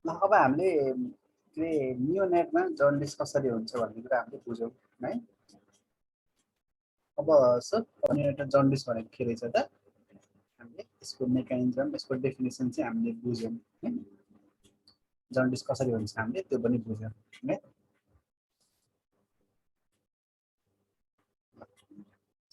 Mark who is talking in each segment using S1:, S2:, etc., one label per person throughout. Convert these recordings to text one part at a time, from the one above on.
S1: ल अब हामीले के नियोनेटमा जन्डिस कसरी हुन्छ भन्ने कुरा हामीले बुझ्यौँ है। अब सर नियोनेटल जन्डिस भनेको के रहेछ त हामीले यसको मेकानिजम यसको डेफिनेसन चाहिँ हामीले बुझ्यौँ है। जन्डिस कसरी हुन्छ हामीले त्यो पनि बुझ्यौँ है।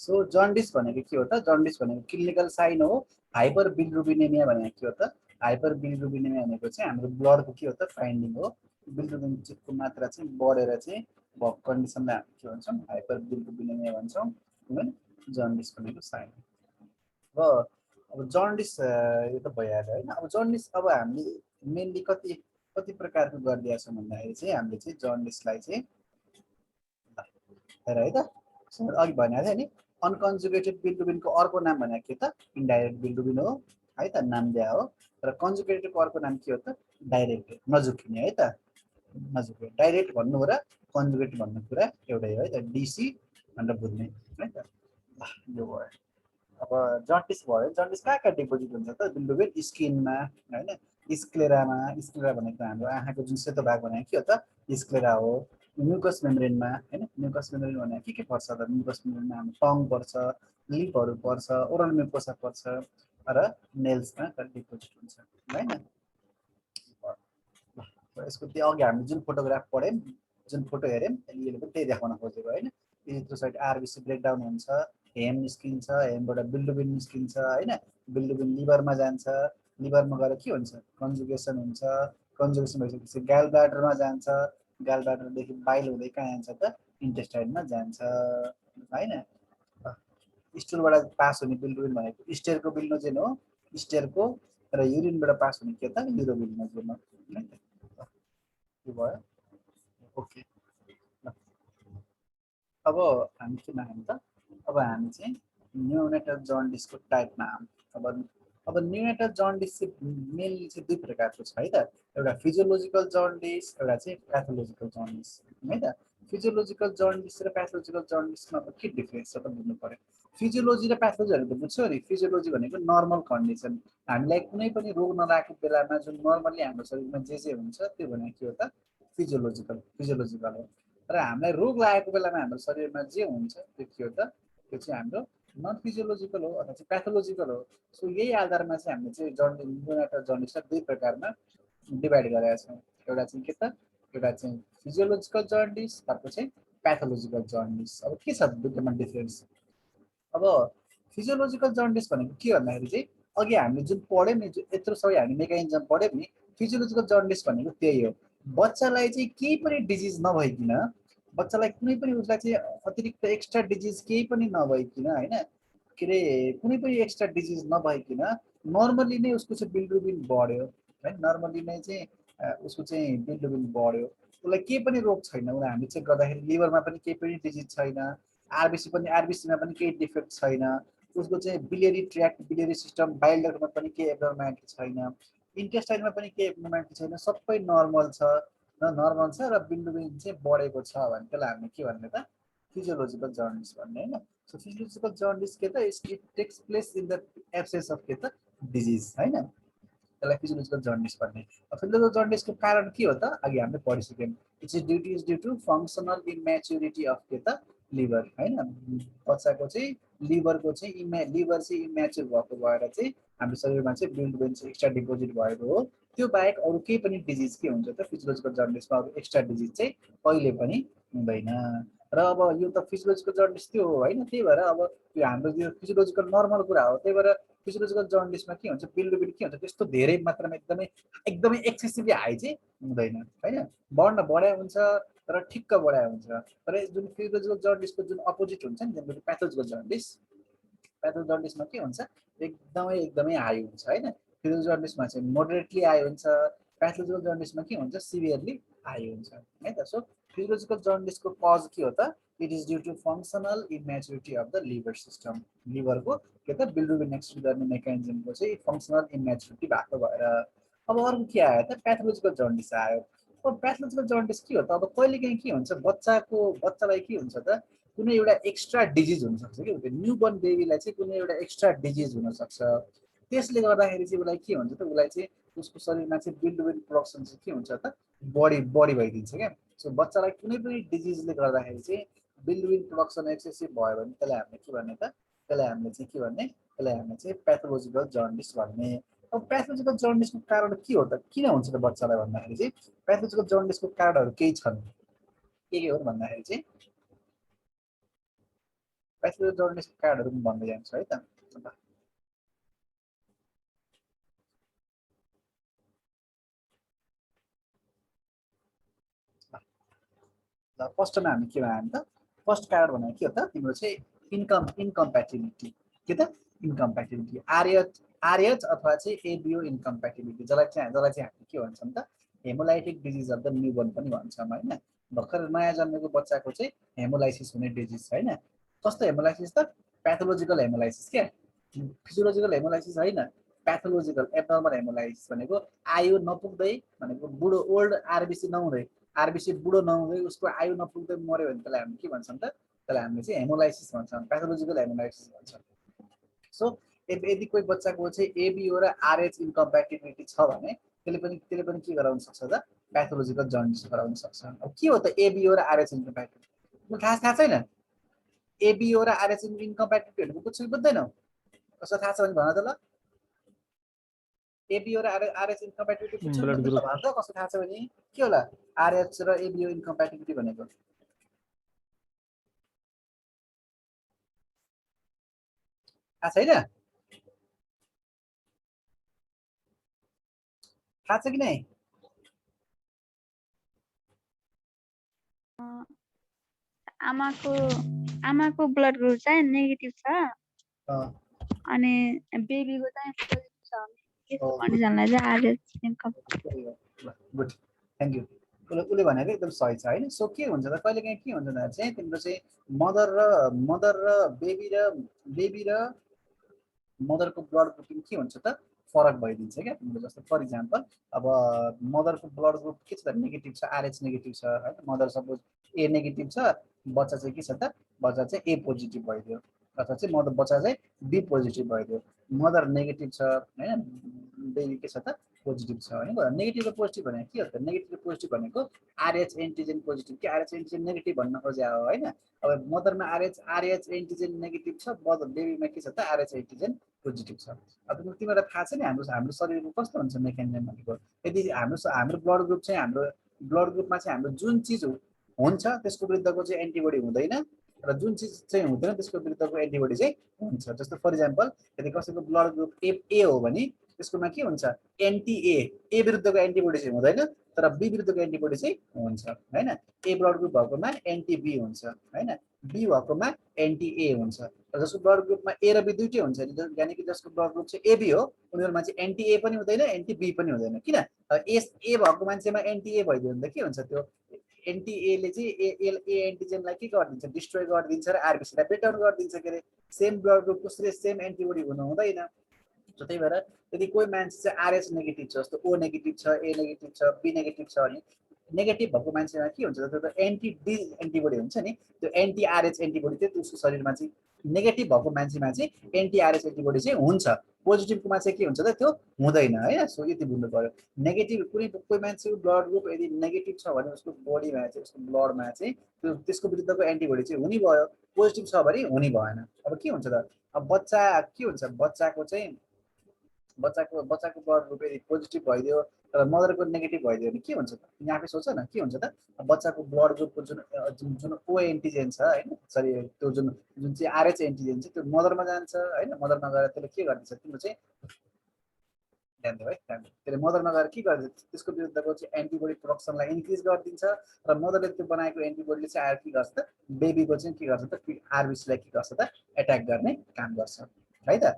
S1: सो जन्डिस भनेको के हो त? जन्डिस भनेको क्लिनिकल साइन हो। हाइपर बिलिरुबिनेमिया भनेको के हो त? हाइपर बिलिरुबिनेमिया भनेको चाहिँ हाम्रो ब्लडको के हो त? फाइन्डिङ हो। बिलिरुबिनको मात्रा चाहिँ बढेर चाहिँ भएको कन्डिसनलाई हामी के भन्छौँ? हाइपर बिलिरुबिनेमिया भन्छौँ। जन्डिस भनेको साइन। अब जन्डिस यो त भइहाल्यो होइन। अब जन्डिस अब हामीले मेनली कति कति प्रकारको गरिदिएका छौँ भन्दाखेरि चाहिँ हामीले चाहिँ जन्डिसलाई चाहिँ हेर है त अघि भनेको थियो नि अनकन्जुगेटेड बिलिरुबिनको अर्को नाम भनेको के त? इन्डाइरेक्ट बिलिरुबिन हो है त, नाम दिया हो। र कन्जुगेटेडको अर्को नाम के हो त? डाइरेक्ट नजुकिने है त। नजुके डाइरेक्ट भन्नु हो र कन्जुगेट भन्नु कुरा एउटै हो है त, डिसी भनेर बुझ्ने है त। यो भयो। अब जन्डिस भयो। जन्डिस कहाँ कहाँ डिपोजिट हुन्छ त? बिलिरुबिन स्किनमा होइन, स्क्लेरामा। स्क्लेरा भनेको हाम्रो आँखाको जुन सेतो भाग भनेको के हो त? स्क्लेरा हो। म्युकस मेम्ब्रेनमा होइन, म्युकस मेम्ब्रेन भनेको के पर्छ त? म्युकस मेम्ब्रेनमा हाम्रो टङ पर्छ, लिपहरू पर्छ, ओरल म्युकोसा पर्छ र नेल्समा डिपोजिट हुन्छ होइन। यसको त्यो अघि हामीले जुन फोटोग्राफ पढ्यौँ, जुन फोटो हेऱ्यौँ, यसले पनि त्यही देखाउन खोजेको होइन। यत्रो साइड आरबिसी ब्रेकडाउन हुन्छ, हेम निस्किन्छ, हेमबाट बिलिरुबिन निस्किन्छ होइन। बिलिरुबिन लिभरमा जान्छ, लिभरमा गएर के हुन्छ? कन्जुगेसन हुन्छ। कन्जुगेसन भइसकेपछि ग्याल ब्ल्याडरमा जान्छ, ग्याल ब्ल्याडरदेखि बाइल हुँदै कहाँ जान्छ त? इन्टेस्टाइनमा जान्छ होइन। स्टुलबाट पास हुने बिलिरुबिन भनेको स्टेयरको बिलिनोजेन हो। स्टेयरको र युरिनबाट पास हुने के त? युरोबिलिनोजेन हो। भयो ओके। अब हामी केमा आयौँ त? अब हामी चाहिँ न्युनेटल जन्डिसको टाइपमा आयौँ। अब न्युनेटल जन्डिस चाहिँ मेनली चाहिँ दुई प्रकारको छ है त। एउटा फिजियोलोजिकल जन्डिस, एउटा चाहिँ प्याथोलोजिकल जन्डिस है त। फिजियोलोजिकल जन्डिस र प्याथोलोजिकल जन्डिसमा के डिफ्रेन्स छ त बुझ्नु पर्यो। फिजियोलोजी र प्याथोलोजीहरू त बुझ्छौ नि। फिजियोलोजी भनेको नर्मल कन्डिसन, हामीलाई कुनै पनि रोग नलागेको बेलामा जुन नर्मली हाम्रो शरीरमा जे हुन्छ त्यो भनेको के हो त? फिजियोलोजिकल हो। र हामीलाई रोग लागेको बेलामा हाम्रो शरीरमा जे हुन्छ त्यो के हो त? त्यो चाहिँ हाम्रो नन फिजियोलोजिकल हो अथवा चाहिँ प्याथोलोजिकल हो। सो यही आधारमा चाहिँ हामीले चाहिँ न्युनेटल जन्डिसलाई दुई प्रकारमा डिभाइड गरेका छौँ। एउटा चाहिँ के त? एउटा चाहिँ फिजियोलोजिकल जन्डिस, अर्को चाहिँ प्याथोलोजिकल जन्डिस। अब के छ दुईटामा डिफरेन्स? अब फिजियोलोजिकल जन्डिस भनेको के भन्दाखेरि चाहिँ अघि हामीले जुन पढ्यौँ नि, यत्रो सबै हामी मेकानिजम पढ्यौँ नि, फिजियोलोजिकल जन्डिस भनेको त्यही हो। बच्चालाई चाहिँ केही पनि डिजिज नभइकन, बच्चालाई कुनै पनि उसलाई चाहिँ अतिरिक्त एक्स्ट्रा डिजिज केही पनि नभइकन होइन, के अरे कुनै पनि एक्स्ट्रा डिजिज नभइकन नर्मली नै उसको चाहिँ बिलिरुबिन बढ्यो है। नर्मली नै चाहिँ उसको चाहिँ बिलिरुबिन बढ्यो, उसलाई केही पनि रोग छैन। उसलाई हामी चेक गर्दाखेरि लिभरमा पनि केही पनि डिजिज छैन, आरबिसीमा पनि केही डिफेक्ट छैन, उसको चाहिँ biliary tract, biliary system, bile डक्टमा पनि केही एब्नर्मालिटी छैन, इन्टेस्टाइनमा पनि केही एब्नर्मालिटी छैन, सबै नर्मल छ र बिलिरुबिन चाहिँ बढेको छ भने त्यसलाई हामीले के भन्ने त? फिजियोलोजिकल जन्डिस भन्ने होइन। सो फिजियोलोजिकल जन्डिस के त? It takes place in the absence of के त? डिजिज होइन, त्यसलाई फिजियोलोजिकल जन्डिस भन्ने। फिजियोलोजिकल जन्डिसको कारण के हो त? अघि हामीले पढिसक्यौँ। Is due to functional immaturity of के त? लिभर होइन। बच्चाको चाहिँ लिभरको चाहिँ लिभर चाहिँ इम्याच्योर भएको भएर चाहिँ हाम्रो शरीरमा चाहिँ बिलिरुबिन चाहिँ एक्स्ट्रा डिपोजिट भएको हो। त्यो बाहेक अरू केही पनि डिजिज के हुन्छ त? फिजियोलोजिकल जन्डिसमा अरू एक्स्ट्रा डिजिज चाहिँ कहिले पनि हुँदैन। र अब यो त फिजियोलोजिकल जन्डिस त्यो हो होइन। त्यही भएर अब त्यो हाम्रो यो फिजियोलोजिकल नर्मल कुरा हो। त्यही भएर फिजियोलोजिकल जन्डिसमा के हुन्छ? बिलिरुबिन के हुन्छ? त्यस्तो धेरै मात्रामा एकदमै एकदमै एक्सेसिभली हाई चाहिँ हुँदैन होइन। बढाइ हुन्छ तर ठिक्क बढाइ हुन्छ। तर जुन फिजियोलोजिकल जन्डिसको जुन अपोजिट हुन्छ नि, जुन प्याथोलोजिकल जन्डिस, प्याथोलोजिकल जन्डिसमा के हुन्छ? एकदमै हाई हुन्छ होइन। फिजियोलोजिकल जन्डिसमा चाहिँ मोडरेटली हाई हुन्छ, प्याथोलोजिकल जन्डिसमा के हुन्छ? सिभियरली हाई हुन्छ है त। सो फिजियोलोजिकल जन्डिसको कज के हो त? It is due to functional immaturity of the liver system. लिभरको के त? बिलिरुबिन एक्सक्रिट गर्ने मेकानिजमको चाहिँ फङ्सनल इम्याच्युरिटी भएको भएर। अब अर्को के आयो त? प्याथोलोजिकल जन्डिस आयो। अब प्याथोलोजिकल जन्डिस के हो त? अब कहिलेकाहीँ के हुन्छ? बच्चालाई के हुन्छ त? कुनै एउटा एक्स्ट्रा डिजिज हुनसक्छ कि न्यू बर्न बेबीलाई चाहिँ कुनै एउटा एक्स्ट्रा डिजिज हुनसक्छ। त्यसले गर्दाखेरि चाहिँ उसलाई के हुन्छ त उसलाई चाहिँ उसको शरीरमा चाहिँ बिल्डुबिन प्रोडक्सन चाहिँ के हुन्छ त बढी भइदिन्छ क्या सो बच्चालाई कुनै पनि डिजिजले गर्दाखेरि चाहिँ बिल्डुबिन प्रोडक्सन एक्सेसिभ भयो भने त्यसलाई हामीले के भन्ने त त्यसलाई हामीले चाहिँ के भन्ने त्यसलाई हामीले चाहिँ प्याथोलोजिकल जन्डिस भन्ने अब प्याथोलोजिकल जन्डिसको कारण के हो त किन हुन्छ त बच्चालाई भन्दाखेरि चाहिँ प्याथोलोजिकल जन्डिसको कारणहरू केही छन् के हो भन्दाखेरि चाहिँ प्याथोलोजिकल जन्डिसको कारणहरू पनि भन्दै जान्छ है त फर्स्टमा हामी के भन्यो त फर्स्ट कारण भनेको के हो त तिम्रो चाहिँ इन्कम्प्याटिबिलिटी के त इन्कम्प्याटिबिलिटी आरएच अथवा चाहिँ एबिओ इन्कम्प्याटिबिलिटी जसलाई चाहिँ हामी के भन्छौँ त हेमोलाइटिक डिजिज अफ द न्युबर्न पनि भन्छौँ होइन भर्खर नयाँ जन्मेको बच्चाको चाहिँ हेमोलाइसिस हुने डिजिज होइन कस्तो हेमोलाइसिस त प्याथोलोजिकल हेमोलाइसिस क्या फिजियोलोजिकल हेमोलाइसिस होइन प्याथोलोजिकल एबनर्मल हेमोलाइसिस भनेको आयु नपुग्दै भनेको बुढो ओल्ड आरबिसी नहुँदै आरबिसी बुढो नहुँदै उसको आयु नपुग्दै मऱ्यो भने त्यसलाई हामी के भन्छौँ त त्यसलाई हामीले चाहिँ हेमोलाइसिस भन्छौँ प्याथोलोजिकल हेमोलाइसिस भन्छौँ सो यदि कोही बच्चाको चाहिँ एबिओ र आरएच इन्कम्प्याटिबिलिटी छ भने त्यसले पनि के गराउन सक्छ त प्याथोलोजिकल जन्डिस गराउन सक्छ अब के हो त एबिओ र आरएच इन्कम्प्याटिबिलिटी थाहा छैन एबिओ र आरएच इन्कम्प्याटिबिलिटी भनेको कुछ बुझ्दैनौ कसो थाहा छ भने भन त ल एबिओ र आरएच इन्कम्प्याटिबिलिटी कुछ बुझ्दैन भन त कसो थाहा छ भने के होला आरएच र एबिओ इन्कम्प्याटिबिलिटी भनेको थाहा छैन थाहा छ कि नै
S2: आमाको ब्लड ग्रुप चाहिँ नेगेटिभ छ अनि बेबीको चाहिँ पोजिटिभ छ यस्तो कन्डिसनलाई चाहिँ आरएच इन्कम्प्याटिबिलिटी
S1: गुड थ्यांक यू उसले भनेको एकदम सही छ हैन सो के हुन्छ त कहिलेकाहीँ के हुन्छ त चाहिँ तिम्रो चाहिँ मदर र बेबी र मदरको ब्लड ग्रुपिङ के हुन्छ त फरक भइदिन्छ क्या तिम्रो जस्तो फर इक्जाम्पल अब मदरको ब्लड ग्रुप के छ त नेगेटिभ छ आरएच नेगेटिभ छ हैन मदर सपोज ए नेगेटिभ छ बच्चा चाहिँ के छ त बच्चा चाहिँ ए पोजिटिभ भइदियो अथवा चाहिँ बच्चा चाहिँ बी पोजिटिभ भइदियो मदर नेगेटिभ छ हैन बेबी के छ त पोजिटिभ छ हैन नेगेटिभ र पोजिटिभ भनेको के हो त नेगेटिभ र पोजिटिभ भनेको आरएच एन्टिजेन पोजिटिभ कि आरएच एन्टिजेन नेगेटिभ भन्न खोजे हो हैन अब मदरमा आरएच एन्टिजेन नेगेटिभ छ बेबीमा के छ त आरएच एन्टिजेन पोजिटिभ छ अब तिमीलाई थाहा छ नि हाम्रो शरीरको कस्तो हुन्छ मेकानिजम भनेको यदि हाम्रो ब्लड ग्रुप चाहिँ हाम्रो ब्लड ग्रुपमा चाहिँ हाम्रो जुन चिज हुन्छ त्यसको विरुद्धको चाहिँ एन्टिबडी हुँदैन र जुन चिज चाहिँ हुँदैन त्यसको विरुद्धको एन्टिबडी चाहिँ हुन्छ जस्तो फर इक्जाम्पल यदि कसैको ब्लड ग्रुप ए हो भने त्यसकोमा के हुन्छ एन्टी ए विरुद्धको एन्टिबडी चाहिँ हुँदैन तर बी विरुद्धको एन्टिबडी चाहिँ हुन्छ हैन ए ब्लड ग्रुप भएकोमा एन्टी बी हुन्छ हैन बी भएकोमा एन्टी ए हुन्छ र जसको ब्लड ग्रुपमा ए र बी दुईटै हुन्छ यानी कि जसको ब्लड ग्रुप चाहिँ एबी हो उनीहरुमा चाहिँ एन्टी ए पनि हुँदैन एन्टी बी पनि हुँदैन किन ए भएको मान्छेमा एन्टी ए भइदियो भने त के हुन्छ त्यो एन्टी ए ले चाहिँ ए एन्टिजेनलाई के गरिदिन्छ डिस्ट्रोय गरिदिन्छ र आरबिसी लाई ब्रेक डाउन गरिदिन्छ के रे सेम ब्लड ग्रुपको सेम एन्टिबडी हुनु हुँदैन त्यही भएर यदि कोही मान्छे चाहिँ आरएच नेगेटिभ छ जस्तो ओ नेगेटिभ छ ए नेगेटिभ छ बी नेगेटिभ छ भने नेगेटिभ भएको मान्छेमा के हुन्छ त्यो त एन्टी डी एन्टिबडी हुन्छ नि त्यो एन्टी आरएच एन्टिबडी चाहिँ उसको शरीरमा चाहिँ नेगेटिभ भएको मान्छेमा चाहिँ एन्टी आरएच एन्टिबडी चाहिँ हुन्छ पोजिटिभकोमा चाहिँ के हुन्छ त त्यो हुँदैन है सो यति बुझ्नु पर्यो नेगेटिभ कोही मान्छेको ब्लड ग्रुप यदि नेगेटिभ छ भने उसको बडीमा चाहिँ उसको ब्लडमा चाहिँ त्यो त्यसको विरुद्धको एन्टिबडी चाहिँ हुने भयो पोजिटिभ छ भने हुने भएन अब के हुन्छ त अब बच्चा के हुन्छ बच्चाको ब्लड ग्रुप यदि पोजिटिभ भइदियो तर मदरको नेगेटिभ भइदियो भने के हुन्छ त यहाँ आफै सोच न के हुन्छ त बच्चाको ब्लड ग्रुपको जुन ओ एन्टिजेन छ हैन सरी त्यो जुन चाहिँ आरएच एन्टिजेन छ त्यो मदरमा जान्छ हैन मदरमा गएर त्यसले के गर्छ तिम्रो चाहिँ ध्यान दियो है त्यसले मदरमा गएर के गर्छ त्यसको विरुद्धको चाहिँ एन्टिबडी प्रोडक्सनलाई इन्क्रिज गरिदिन्छ र मदरले त्यो बनाएको एन्टिबडीले चाहिँ आएर के गर्छ त बेबीको चाहिँ के गर्छ त आरबिसीलाई के गर्छ त एट्याक गर्ने काम गर्छ है त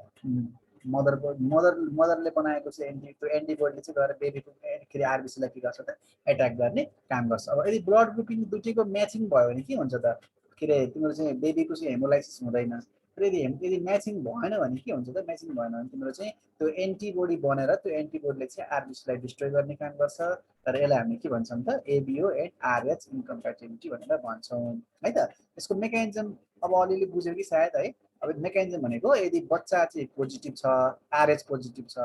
S1: मदरले बनाएको चाहिँ त्यो एन्टिबडीले चाहिँ गएर बेबीको के अरे आरबिसीलाई के गर्छ त एट्याक गर्ने काम गर्छ अब यदि ब्लड ग्रुपिङ दुईटैको म्याचिङ भयो भने के हुन्छ त के अरे तिम्रो चाहिँ बेबीको चाहिँ हेमोलाइसिस हुँदैन र यदि म्याचिङ भएन भने के हुन्छ त म्याचिङ भएन भने तिम्रो चाहिँ त्यो एन्टिबडी बनेर त्यो एन्टिबडीले चाहिँ आरबिसीलाई डिस्ट्रोय गर्ने काम गर्छ तर यसलाई हामी के भन्छौँ त एबिओ एन्ड आरएच इन्कम्प्याटिबिलिटी भनेर भन्छौँ है त यसको मेकानिजम अब अलिअलि बुझ्यो कि सायद है अब मेकानिजम भनेको यदि बच्चा चाहिँ पोजिटिभ छ, आरएच पोजिटिभ छ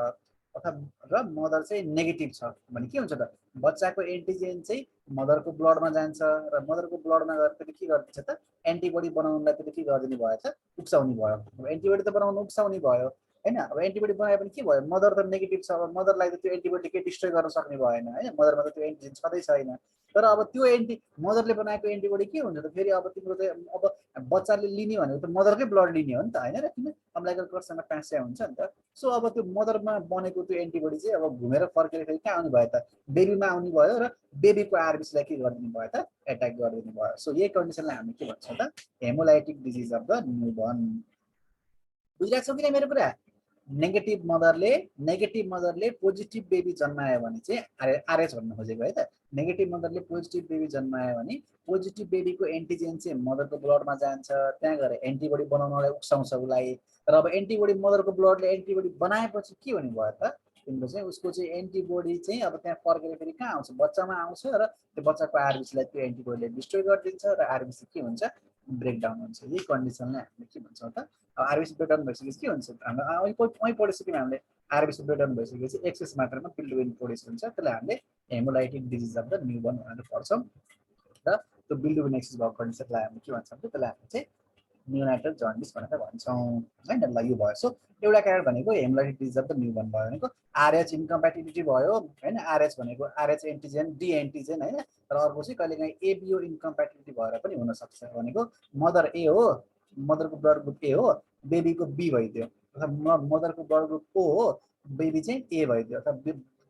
S1: अथवा र मदर चाहिँ नेगेटिभ छ भने के हुन्छ त बच्चाको एन्टिजेन चाहिँ मदरको ब्लडमा जान्छ र मदरको ब्लडमा गएर त्यसले के गर्छ त एन्टिबडी बनाउनलाई त्यसले के गरिदिनु भयो त उक्साउने भयो। अब एन्टिबडी त बनाउनु उक्साउने भयो हैन। अब एन्टिबडी बनायो भने के भयो मदर त नेगेटिभ छ, अब मदरलाई त त्यो एन्टिबडी के डिस्ट्रोय गर्न सक्ने भएन हैन, मदरमा त त्यो एन्टिजेन छँदै छैन। तर अब त्यो मदरले बनाएको एन्टिबडी के हुन्छ त फेरि अब तिम्रो चाहिँ अब बच्चाले लिने भनेको त मदरकै ब्लड लिने हो नि त हैन र किन अम्लाइकल कर्डसँग ट्रान्सफर हुन्छ नि त। सो अब त्यो मदरमा बनेको त्यो एन्टिबडी चाहिँ अब घुमेर फर्केर फेरि कहाँ आउने भयो त बेबीमा आउने भयो र बेबीको आरबिसीलाई के गरिदिनु भयो त एट्याक गरिदिनु भयो। सो यही कन्डिसनलाई हामी के भन्छौँ त hemolytic disease of the newborn. बुझिरहेको छौ किन मेरो कुरा? नेगेटिभ मदरले पोजिटिभ बेबी जन्मायो भने चाहिँ आरएच भन्न खोजेको है त। नेगेटिभ मदरले पोजिटिभ बेबी जन्मायो भने पोजिटिभ बेबीको एन्टिजेन चाहिँ मदरको ब्लडमा जान्छ, त्यहाँ गएर एन्टिबडी बनाउनलाई उक्साउँछ उसलाई। र अब एन्टिबडी मदरको ब्लडले एन्टिबडी बनाएपछि के हुने भयो त तिम्रो चाहिँ उसको चाहिँ एन्टिबडी चाहिँ अब त्यहाँ फर्केर फेरि कहाँ आउँछ बच्चामा आउँछ र त्यो बच्चाको आरबिसीलाई त्यो एन्टिबडीले डिस्ट्रोय गरिदिन्छ र आरबिसी के हुन्छ ब्रेकडाउन हुन्छ। यही कन्डिसनलाई हामीले के भन्छौँ त आरबिसी ब्रेकडाउन भइसकेपछि के हुन्छ हामीले पढिसक्यौँ हामीले आरबिसी ब्रेकडाउन भइसकेपछि एक्सेस मात्रामा बिल्डुबिन प्रोड्युस हुन्छ, त्यसलाई हामीले hemolytic disease of the newborn भनेर पढ्छौँ। र त्यो बिल्डुबिन एक्सेस भएको कन्डिसनलाई हामीले के भन्छौँ त्यसलाई हामीले चाहिँ न्यूनाइटल जन्डिस भनेर भन्छौँ हैन। ल यो भयो। सो एउटा कारण भनेको hemolytic disease of the newborn भयो भनेको आरएच इन्कम्प्याटिबिलिटी भयो हैन। आरएच भनेको आरएच एन्टिजेन डी एन्टिजेन हैन। र अर्को चाहिँ कहिलेकाहीँ एबिओ इन्कम्प्याटिबिलिटी भएर पनि हुन सक्छ भनेको मदर ए हो, मदरको ब्लड ग्रुप ए हो, बेबीको बी भइदियो, अथवा मदरको ब्लड ग्रुप ओ हो, बेबी चाहिँ ए भइदियो अथवा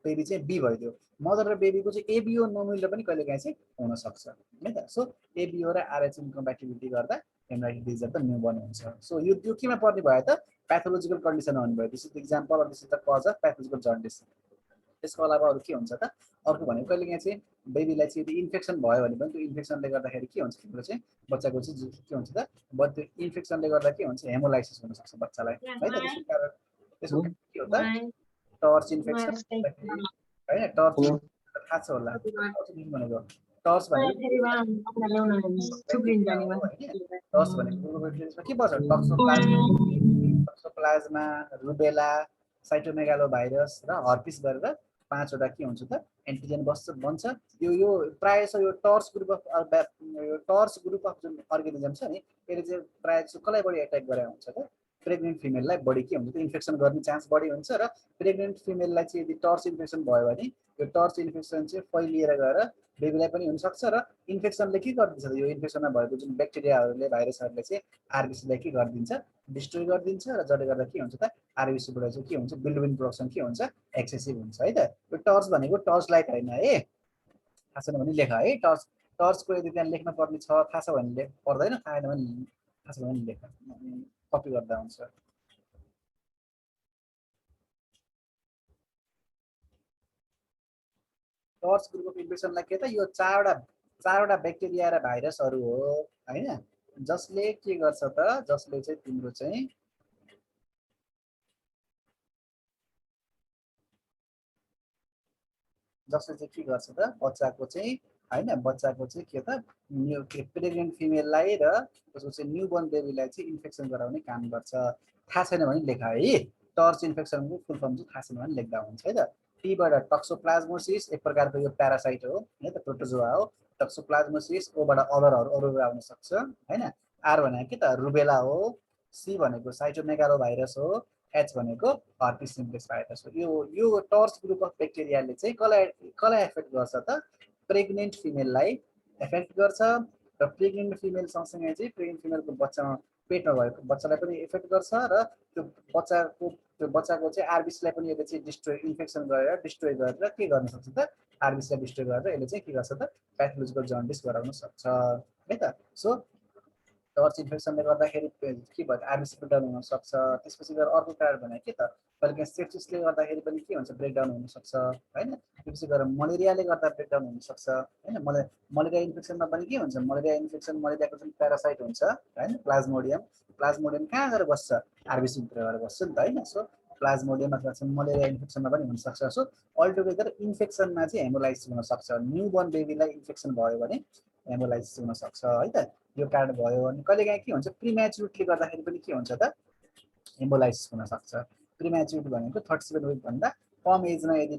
S1: बेबी चाहिँ बी भइदियो। मदर र बेबीको चाहिँ एबिओ नमिलेर पनि कहिलेकाहीँ चाहिँ हुन सक्छ है त। सो एबिओ र आरएच इन्कम्प्याटिबिलिटी गर्दा hemolytic disease of the newborn हुन्छ। सो यो त्यो केमा पर्ने भयो त प्याथोलोजिकल कन्डिसन भन्नुभयो। This is the example of this is the cause of pathological jaundice. त्यसको अलावा अरू के हुन्छ त अर्को भनेको कहिलेकाहीँ चाहिँ बेबीलाई चाहिँ यदि इन्फेक्सन भयो भने पनि त्यो इन्फेक्सनले गर्दाखेरि के हुन्छ तिम्रो चाहिँ बच्चाको चाहिँ के हुन्छ त त्यो इन्फेक्सनले गर्दा के हुन्छ हेमोलाइसिस हुनसक्छ बच्चालाई है त। त्यसको के हो त टर्च इन्फेक्सन हैन। टर्च थाहा छ होला भनेको टर्च भनेको टर्च भनेको के पर्छ टक्सोप्लाज्मा, रुबेला, साइटोमेगालो भाइरस र हर्पिस गरेर 5 वटा के हुन्छ त एन्टिजेन बन्छ। यो प्राय छ यो टर्च ग्रुप अफ जुन अर्गानिजम छ नि यसले चाहिँ प्राय कसलाई बढी एट्याक गरे हुन्छ त प्रेग्नेन्ट फिमेललाई बढी के हुन्छ त इन्फेक्सन गर्ने चान्स बढी हुन्छ। र प्रेग्नेन्ट फिमेललाई चाहिँ यदि टर्च इन्फेक्सन भयो भने यो टर्च इन्फेक्सन चाहिँ फैलिएर गएर बेबीलाई पनि हुनसक्छ र इन्फेक्सनले के गरिदिन्छ त यो इन्फेक्सनमा भएको जुन ब्याक्टेरियाहरूले भाइरसहरूले चाहिँ आरबिसीलाई के गरिदिन्छ डिस्ट्रोय गरिदिन्छ र जसले गर्दा के हुन्छ त आरबिसीबाट चाहिँ के हुन्छ बिल्डुबिन प्रोडक्सन के हुन्छ एक्सेसिभ हुन्छ है त। यो टर्च भनेको टर्च लाइट होइन है, थाहा छैन भने लेख है। टर्चको यदि त्यहाँ लेख्न पर्ने छ थाहा छ भने पर्दैन, थाहा छैन भने थाहा छ भने लेख कपी गर्दा हुन्छ। टर्च ग्रुप अफ इन्फेक्सनलाई के त यो चारवटा ब्याक्टेरिया र भाइरसहरू हो हैन जसले के गर्छ त जसले चाहिँ तिम्रो चाहिँ के गर्छ त बच्चाको चाहिँ हैन बच्चाको चाहिँ के त प्रेग्नेन्ट फिमेललाई र त्यसको चाहिँ न्यूबर्न बेबीलाई चाहिँ इन्फेक्सन गराउने काम गर्छ। थाहा छैन भने लेखा है टर्च इन्फेक्सनको फुल फर्म चाहिँ थाहा छैन भने लेख्दा हुन्छ है त। टीबाट टक्सोप्लाज्मोसिस एक प्रकारको यो प्यारासाइट हो है त प्रोटोजोआ हो। टक्सोप्लाज्मोसिस ओबाट अरू आउन सक्छ हैन। आर भनेको के त रुबेला हो, सी भनेको साइटोमेगालो भाइरस हो, एच भनेको हर्पिस सिम्प्लेक्स भाइरस हो। यो टर्च ग्रुप अफ ब्याक्टेरियाले चाहिँ कसलाई एफेक्ट गर्छ त प्रेग्नेन्ट फिमेललाई एफेक्ट गर्छ र प्रेग्नेन्ट फिमेल सँगसँगै चाहिँ प्रेग्नेन्ट फिमेलको बच्चामा पेटमा भएको बच्चालाई पनि इफेक्ट गर्छ र त्यो बच्चाको चाहिँ आरबिसीलाई पनि यसले चाहिँ इन्फेक्सन गरेर डिस्ट्रोय गरेर के गर्न सक्छ त आरबिसीलाई डिस्ट्रोय गरेर यसले चाहिँ के गर्छ त प्याथोलोजिकल जन्डिस गराउन सक्छ है त। सो टर्च इन्फेक्सनले गर्दाखेरि के भयो आरबिसी ब्रेकडाउन हुन सक्छ। त्यसपछि गएर अर्को कारण भने के त कहिलेकाहीँ सेप्सिसले गर्दाखेरि पनि के हुन्छ ब्रेकडाउन हुनसक्छ हैन। त्यसपछि गएर मलेरियाले गर्दा ब्रेकडाउन हुनसक्छ हैन। मलेरिया इन्फेक्सनमा पनि के हुन्छ मलेरिया इन्फेक्सन मलेरियाको जुन प्यारासाइट हुन्छ हैन प्लाज्मोडियम कहाँ गएर बस्छ आरबिसी भित्र गएर बस्छ नि त हैन। सो प्लाज्मोडियम अथवा चाहिँ मलेरिया इन्फेक्सनमा पनि हुनसक्छ। सो अल्टुगेदर इन्फेक्सनमा चाहिँ हेमोलाइसिस हुनसक्छ। न्यूबर्न बेबीलाई इन्फेक्सन भयो भने हेमोलाइसिस हुनसक्छ है त। यो कारण भयो अनि कहिलेकाहीँ के हुन्छ प्रिम्याचुरिटीले गर्दाखेरि पनि के हुन्छ त एम्बोलाइसिस हुन सक्छ प्रिम्याचुरिटी भनेको 37 विक भन्दा कम एजमा यदि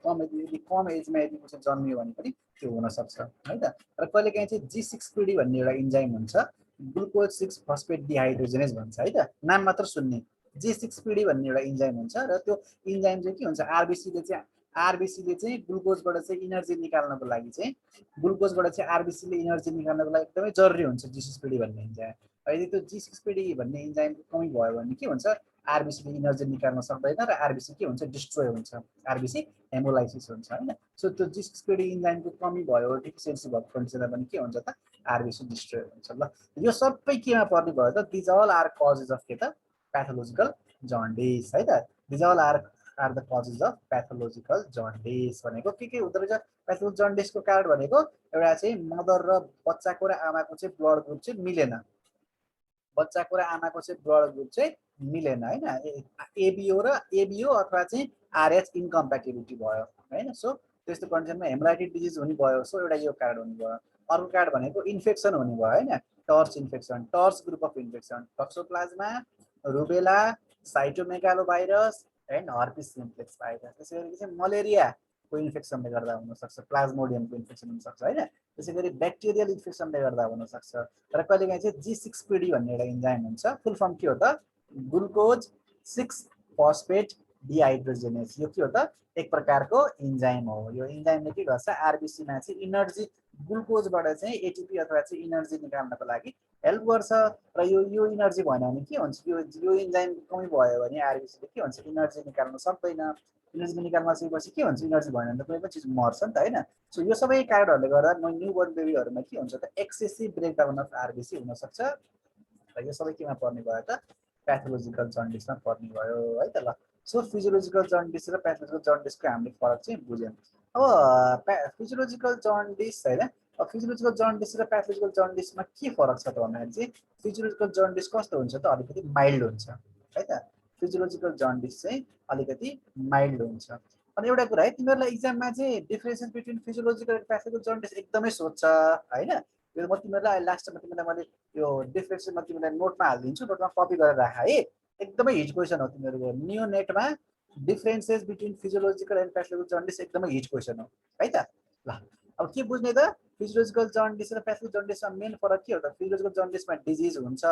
S1: कम एजमा यदि कसै जन्मियो भने पनि त्यो हुन सक्छ है त र कहिलेकाहीँ चाहिँ G6PD भन्ने एउटा इन्जाइम हुन्छ ग्लुकोज 6 फस्फेट डिहाइड्रोजिनेज भन्छ है त नाम मात्र सुन्ने G6PD भन्ने एउटा इन्जाइम हुन्छ र त्यो इन्जाइम चाहिँ के हुन्छ आरबिसीले चाहिँ ग्लुकोजबाट चाहिँ इनर्जी निकाल्नको लागि चाहिँ ग्लुकोजबाट चाहिँ आरबिसीले इनर्जी निकाल्नको लागि एकदमै जरुरी हुन्छ G6PD भन्ने इन्जाइम यदि त्यो G6PD भन्ने इन्जाइमको कमी भयो भने के हुन्छ आरबिसीले इनर्जी निकाल्न सक्दैन र आरबिसी के हुन्छ डिस्ट्रोय हुन्छ आरबिसी हेमोलाइसिस हुन्छ हैन सो त्यो G6PD इन्जाइमको कमी भयो डेफिसिएन्सी भएको कन्डिसनमा पनि के हुन्छ त आरबिसी डिस्ट्रोय हुन्छ ल यो सबै केमा पर्ने भयो त these all are causes of के त पैथोलोजिकल जन्डिस है त these all are the causes of pathological jaundice भनेको के हुँदो रहेछ पैथोलोजिकल जन्डिसको कारण भनेको एउटा चाहिँ मदर र बच्चाको र आमाको चाहिँ ब्लड ग्रुप चाहिँ मिलेन बच्चाको र आमाको चाहिँ ब्लड ग्रुप चाहिँ मिलेन हैन एबिओ अथवा चाहिँ आरएच इन्कम्प्याटिबिलिटी भयो हैन सो त्यस्तो कन्डिसनमा हेमोलाइटिक डिजिज हुने भयो सो एउटा यो कारण हुने भयो अर्को कारण भनेको इन्फेक्सन हुने भयो हैन TORCH infection TORCH group of infection toxoplasma rubella cytomegalovirus and herpes simplex virus त्यसैगरी चाहिँ मलेरियाको इन्फेक्सनले गर्दा हुन सक्छ प्लाज्मोडियमको इन्फेक्सन हुन सक्छ हैन त्यसैगरी ब्याक्टेरियल इन्फेक्सनले गर्दा हुन सक्छ र कहिलेकाहीँ चाहिँ G6PD भन्ने एउटा इन्जाइम हुन्छ फुल फर्म के हो त ग्लुकोज 6 फस्फेट डिहाइड्रोजिनेज यो के हो त एक प्रकारको इन्जाइम हो यो इन्जाइमले के गर्छ आरबिसीमा चाहिँ इनर्जी ग्लुकोजबाट चाहिँ एटिपी अथवा चाहिँ इनर्जी निकाल्नको लागि हेल्प गर्छ र यो इनर्जी भएन भने के हुन्छ यो इन्जाइम कमी भयो भने आरबिसीले के हुन्छ इनर्जी निकाल्न सक्दैन इनर्जी निकाल्न सकेपछि के हुन्छ इनर्जी भएन भने त कुनै पनि चिज मर्छ नि त हैन सो यो सबै कारणहरूले गर्दा न्यूबोर्न बेबीहरुमा के हुन्छ त एक्सेसिभ ब्रेकडाउन अफ आरबिसी हुन सक्छ र यो सबै केमा पर्ने भयो त पैथोलोजिकल जन्डिसमा पर्ने भयो है त ल सो फिजियोलोजिकल जन्डिस र पैथोलोजिकल जन्डिसको हामीले फरक चाहिँ बुझ्यौं अब फिजियोलोजिकल जन्डिस हैन फिजियोलोजिकल जन्डिस र पैथोलोजिकल जन्डिसमा के फरक छ त भन्दाखेरि चाहिँ फिजियोलोजिकल जन्डिस कस्तो हुन्छ त अलिकति माइल्ड हुन्छ है त फिजियोलोजिकल जन्डिस चाहिँ अलिकति माइल्ड हुन्छ अनि एउटा कुरा है तिमीहरुलाई एक्जाममा चाहिँ डिफरेन्स बिट्विन फिजियोलोजिकल र पैथोलोजिकल जन्डिस एकदमै सोध्छ हैन यो म तिमीहरुलाई लास्टमा तिमीलाई मैले यो डिफरेन्स म तिमीलाई नोटमा हाल्दिन्छु नोटमा कपी गरेर राख है एकदमै हिट क्वेशन हो तिमीहरुको न्यू नेटमा differences between physiological and pathological jaundice एकदमै हिट क्वेशन हो है त ल अब के बुझ्ने त फिजियोलोजिकल जन्डिस र पैथोलोजिकल जन्डिसमा मेन फरक के हो त फिजियोलोजिकल जन्डिसमा डिजिज हुन्छ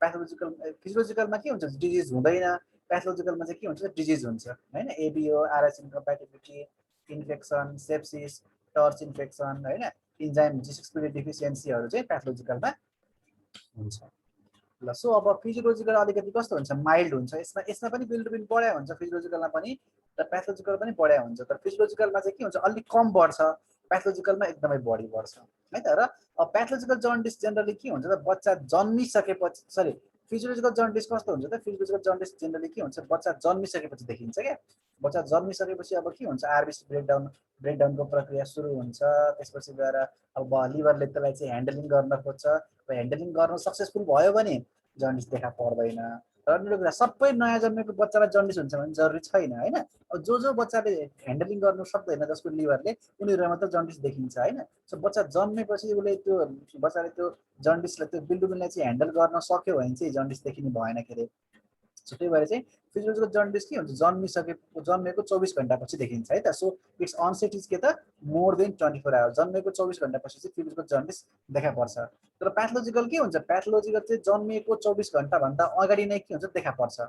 S1: पैथोलोजिकल फिजियोलोजिकलमा के हुन्छ डिजिज हुँदैन पैथोलोजिकलमा चाहिँ के हुन्छ डिजिज हुन्छ हैन ABO Rh incompatibility infection sepsis TORCH infection हैन इन्जाइम G6PD डेफिसिएन्सीहरु चाहिँ पैथोलोजिकलमा हुन्छ ल सो अब फिजियोलोजिकल अलिकति कस्तो हुन्छ माइल्ड हुन्छ यसमा पनि बिल्डुबिन बढ्या हुन्छ फिजियोलोजिकलमा पनि र पैथोलोजिकल पनि बढ्या हुन्छ तर फिजियोलोजिकलमा चाहिँ के हुन्छ अलि कम बढ्छ पैथोलोजिकलमा एकदमै बढी बढ्छ है त र पैथोलोजिकल जन्डिस जनरली के हुन्छ त बच्चा जन्मिसकेपछि सरी फिजियोलोजिकल जन्डिस कस्तो हुन्छ त फिजियोलोजिकल जन्डिस जनरली के हुन्छ बच्चा जन्मिसकेपछि देखिन्छ क्या बच्चा जन्मिसकेपछि अब के हुन्छ आरबिसी ब्रेकडाउनको प्रक्रिया सुरु हुन्छ त्यसपछि गएर अब लिभरले त्यसलाई चाहिँ ह्यान्डलिङ गर्न खोज्छ र ह्यान्डलिङ गर्न सक्सेसफुल भयो भने जन्डिस देखा पर्दैन र अर्को कुरा सबै नयाँ जन्मेको बच्चालाई जन्डिस हुन्छ भने जरुरी छैन हैन अब जो बच्चाले ह्यान्डलिङ गर्न सक्दैन जसको लिभरले उनीहरुमा मात्र जन्डिस देखिन्छ हैन सो बच्चा जन्मेपछि उसले त्यो बच्चाले त्यो जन्डिसलाई त्यो बिल्डुबिनलाई चाहिँ ह्यान्डल गर्न सक्यो भने चाहिँ जन्डिस देखिने भएन के रे सो त्यही भएर चाहिँ फिजियोलोजिकल जन्डिस के हुन्छ जन्मेको 24 घण्टापछि देखिन्छ है त सो इट्स अनसेट इज के त मोर देन 24 आवर जन्मेको 24 घण्टापछि चाहिँ फिजियोलोजिकल जन्डिस देखा पर्छ तर पैथोलोजिकल के हुन्छ पैथोलोजिकल चाहिँ जन्मेको 24 घण्टा भन्दा अगाडि नै के हुन्छ देखा पर्छ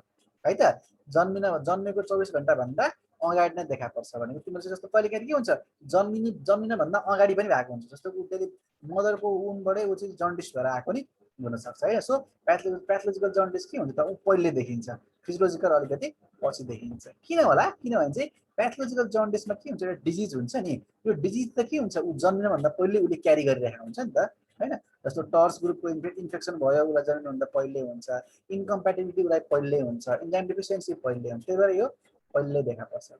S1: है त जन्मेको 24 घण्टा भन्दा अगाडि नै देखा पर्छ भनेको तिम्रो चाहिँ जस्तो कहिलेकाहीँ के हुन्छ जन्मिन भन्दा अगाडि पनि भएको हुन्छ जस्तो उसले मदरको वुमबाटै उ चाहिँ जन्डिस भएर आएको नि हुन सक्छ है सो पैथोलोजिकल जन्डिस के हुन्छ त उ पहिले देखिन्छ फिजियोलोजिकल अलिकति पछि देखिन्छ किन होला किनभने चाहिँ पैथोलोजिकल जन्डिसमा के हुन्छ एउटा डिजिज हुन्छ नि यो डिजिज त के हुन्छ उ जन्मिन भन्दा पहिले उले क्यारी गरिरहेको हुन्छ नि त हैन जस्तो टर्च ग्रुपको इन्फेक्सन भयो उलाई जन्मिन भन्दा पहिले हुन्छ इन्कम्प्याटिबिलिटी उलाई पहिले हुन्छ इन्जाइम डेफिसिएन्सी पहिले हुन्छ त्यही भएर यो पहिले देखा पर्छ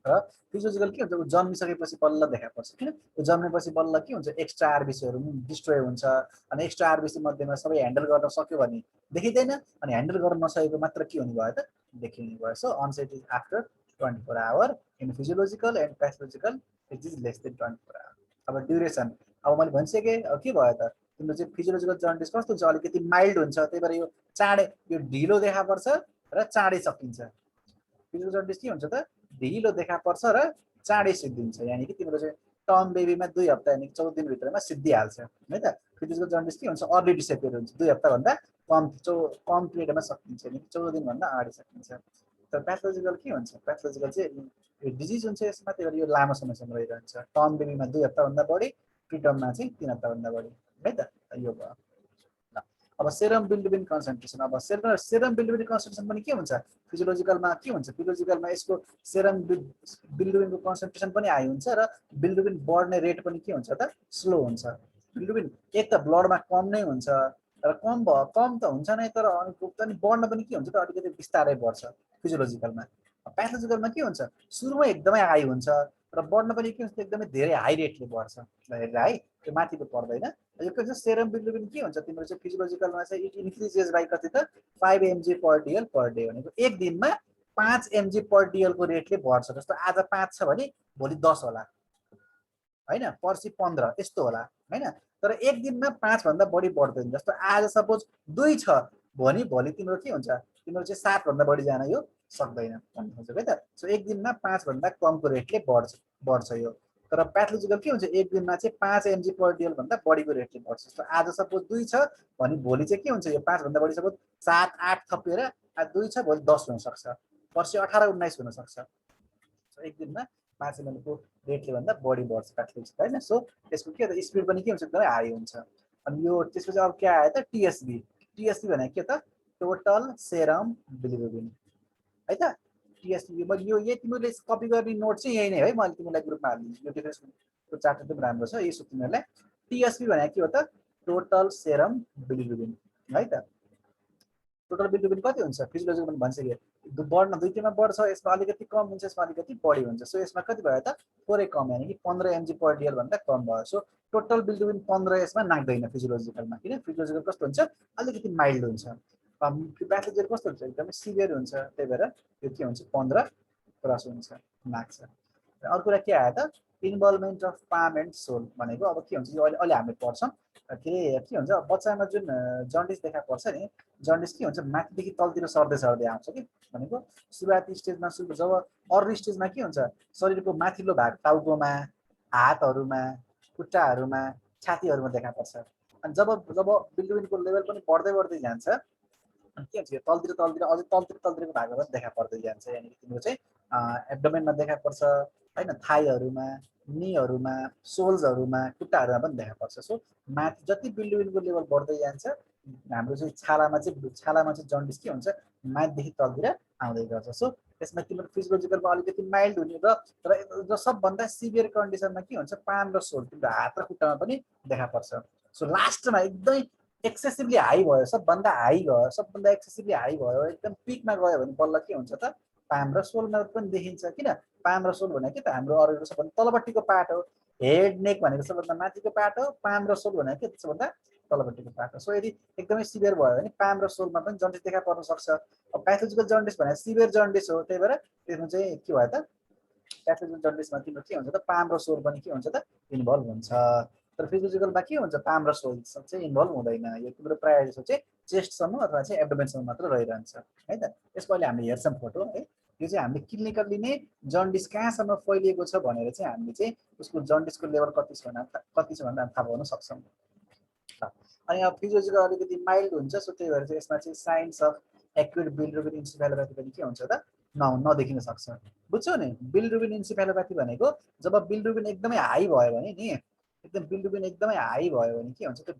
S1: र फिजियोलोजिकल के हुन्छ जन्मिसकेपछि बल्ल देखा पर्छ किन जन्मेपछि बल्ल के हुन्छ एक्स्ट्रा आरबिसीहरु डिस्ट्रोय हुन्छ अनि एक्स्ट्रा आरबिसी मध्येमा सबै ह्यान्डल गर्न सक्यो भने देखिदैन अनि ह्यान्डल गर्न नसकेको मात्र के हुने भयो त देखिने भयो so onset is after 24 hour in physiological and pathological it is less than 24 hour अब ड्युरेसन अब मैले भनिसके अब के भयो त तिम्रो चाहिँ फिजियोलोजिकल जन्डिस कस्तो हुन्छ, अलिकति माइल्ड हुन्छ, त्यही भएर यो चाँडै यो ढिलो देखा पर्छ र चाँडै सकिन्छ। फिजियोलोजिकल जन्डिस के हुन्छ त, ढिलो देखा पर्छ र चाँडै सिद्धिन्छ, यानि कि तिम्रो चाहिँ टर्म बेबीमा 2 हप्ता यानि 14 दिनभित्रमा सिद्धिहाल्छ है त। फिजियोलोजिकल जन्डिस के हुन्छ, अर्ली डिसेपियर हुन्छ, 2 हप्ताभन्दा कम पिरियडमा सकिन्छ, यानि 14 दिनभन्दा अगाडि सकिन्छ। तर प्याथोलोजिकल के हुन्छ, प्याथोलोजिकल चाहिँ यो डिजिज हुन्छ यसमा, त्यही भएर यो लामो समयसम्म रहिरहन्छ। टर्म बेबीमा 2 हप्ताभन्दा बढी, प्रिटर्ममा चाहिँ 3 हप्ताभन्दा बढी है त। यो भयो। अब सेरम बिलिरुबिन कन्सन्ट्रेसन, अब सेरम बिलिरुबिन कन्सन्ट्रेसन पनि के हुन्छ, फिजियोलोजिकलमा के हुन्छ, फिजियोलोजिकलमा यसको सेरम बिलिरुबिनको कन्सन्ट्रेसन पनि हाई हुन्छ र बिलिरुबिन बढ्ने रेट पनि के हुन्छ त, स्लो हुन्छ। बिलिरुबिन एक त ब्लडमा कम नै हुन्छ र कम त हुन्छ नै, तर अनि बढ्न पनि के हुन्छ त, अलिकति बिस्तारै बढ्छ फिजियोलोजिकलमा। प्याथोलोजिकलमा के हुन्छ, सुरुमै एकदमै हाई हुन्छ र बढ्न पनि के हुन्छ, एकदमै धेरै हाई रेटले बढ्छ हेरेर है, त्यो माथिको पर्दैन। यो के हुन्छ, सेरम बिलिरुबिन के हुन्छ तिम्रो चाहिँ फिजियोलोजिकलमा चाहिँ इट इन्क्रिजेस बाइ कति त 5 mg/dl पर डे, भनेको एक दिनमा 5 mg/dl को रेटले बढ्छ। जस्तो आज 5 छ भने भोलि 10 होला हैन, पर्सि 15 यस्तो होला हैन, तर एक दिनमा 5 भन्दा बढी बढ्दैन। जस्तो आज सपोज 2 छ भने भोलि तिम्रो के हुन्छ, तिम्रो चाहिँ 7 भन्दा बढी जान यो सक्दैन भन्ने खोजेको है त। सो एक दिनमा 5 भन्दा कमको रेटले बढ्छ यो। तर प्याथोलोजिकल के हुन्छ, एक दिनमा चाहिँ 5 mg/dl भन्दा बढीको रेटले बढ्छ। जस्तो आज सपोज 2 छ भने भोलि चाहिँ के हुन्छ, यो 5 भन्दा बढी सपोज 7 8 थपेर आज 2 छ भोलि 10 हुन सक्छ, पर्सि 18 19 हुन सक्छ। सो एक दिनमा 5 ml को रेटले भन्दा बढी बढ्छ प्याथोलोजिकल हैन। सो यसको के त स्पिड पनि के हुन्छ, एकदमै हाई हुन्छ। अनि यो त्यसपछि अब के आयो त, टीएसबी। टीएसबी भनेको के त, टोटल सेरम बिलिरुबिन है त। टीएसबी मैले यो तिमीले कपी गर्ने नोट चाहिँ यही नै है, मैले तिमीलाई ग्रुपमा हालिदिन्छु। यो डिफरेन्सको चार्ट एकदम राम्रो छ, यसो तिमीहरुलाई। टीएसबी भनेको के हो त, टोटल सेरम बिलिरुबिन है त। टोटल बिलिरुबिन कति हुन्छ, फिजियोलोजिकल पनि भनिसके, बढ्न दुई तिनमा बढ्छ, यसमा अलिकति कम हुन्छ, यसमा अलिकति बढी हुन्छ। सो यसमा कति भयो त, थोरै कम, यानि कि 15 mg/dl भन्दा कम भयो। सो टोटल बिलिरुबिन 15 यसमा नाग्दैन फिजियोलोजिकलमा, किन फिजियोलोजिकल कस्तो हुन्छ, अलिकति माइल्ड हुन्छ। प्याथोलोजिकल कस्तो हुन्छ, एकदमै सिभियर हुन्छ, त्यही भएर यो के हुन्छ 15 क्रस हुन्छ, नाग्छ। अर्को कुरा के आयो त, involvement of palm and sole भनेको अब के हुन्छ, यो अहिले हामी पढ्छौँ के हुन्छ, बच्चामा जुन जन्डिस देखा पर्छ नि, जन्डिस के हुन्छ, माथिदेखि तलतिर सर्दै सर्दै आउँछ कि, भनेको सुरुवाती स्टेजमा जब अर्ली स्टेजमा के हुन्छ, शरीरको माथिल्लो भाग टाउकोमा, हातहरूमा, खुट्टाहरूमा, छातीहरूमा देखा पर्छ। अनि जब बिलिरुबिनको लेभल पनि बढ्दै बढ्दै जान्छ, अनि के हुन्छ, तलतिर अझै तलतिरको भागमा देखा पर्दै जान्छ, यानि कि तिम्रो चाहिँ एब्डोमेनमा देखा पर्छ हैन, थाइहरूमा, नीहरूमा, सोल्सहरूमा, खुट्टाहरूमा पनि देखा पर्छ। सो माथि जति बिलिरुबिनको लेभल बढ्दै जान्छ, हाम्रो चाहिँ छालामा चाहिँ जन्डिस के हुन्छ, माथिदेखि तलतिर आउँदै गर्छ। सो त्यसमा तिम्रो फिजियोलोजिकलमा अलिकति माइल्ड हुने र सबभन्दा सिभियर कन्डिसनमा के हुन्छ, पाम र सोल, तिम्रो हात र खुट्टामा पनि देखा पर्छ। सो लास्टमा एकदमै एक्सेसिभली हाई भयो, सबभन्दा हाई गयो, सबभन्दा एक्सेसिभली हाई भयो, एकदम पिकमा गयो भने बल्ल के हुन्छ त, पाम र सोलमा पनि देखिन्छ। किन, पाम र सोल भनेको के त, हाम्रो अरूको सबभन्दा तलपट्टिको पार्ट हो। हेड नेक भनेको सबभन्दा माथिको पार्ट हो, पाम र सोल भनेको के, सबभन्दा तलपट्टिको पार्ट हो। सो यदि एकदमै सिभियर भयो भने पाम र सोलमा पनि जन्डिस देखा पर्न सक्छ। अब प्याथोलोजिकल जन्डिस भनेको सिभियर जन्डिस हो, त्यही भएर त्यसमा चाहिँ के भयो त, प्याथोलोजिकल जन्डिसमा तिम्रो के हुन्छ त, पाम र सोल पनि के हुन्छ त, इन्भल्भ हुन्छ। तर फिजियोलोजिकलमा के हुन्छ, पाम र सोल चाहिँ इन्भल्भ हुँदैन। यो तिम्रो प्रायः जस्तो चाहिँ चेस्टसम्म अथवा चाहिँ एब्डोमेनसम्म मात्र रहिरहन्छ है त। यसको अहिले हामीले हेर्छौँ फोटो है, यो चाहिँ हामीले क्लिनिकल्ली नै जन्डिस कहाँसम्म फैलिएको छ भनेर चाहिँ हामीले चाहिँ उसको जन्डिसको लेभल कति छ भनेर थाहा पाउन सक्छौँ। अनि अब फिजियोलोजिकल अलिकति माइल्ड हुन्छ, सो त्यही भएर चाहिँ यसमा चाहिँ साइन्स अफ एक्युट बिलिरुबिन इन्सेफेलोप्याथी पनि के हुन्छ त, नदेखिन सक्छ। बुझ्छौ नि, बिलिरुबिन इन्सेफेलोप्याथी भनेको जब बिलिरुबिन एकदमै हाई भयो भने नि, एकदम बिलिरुबिन एकदमै हाई भयो भने के हुन्छ, त्यो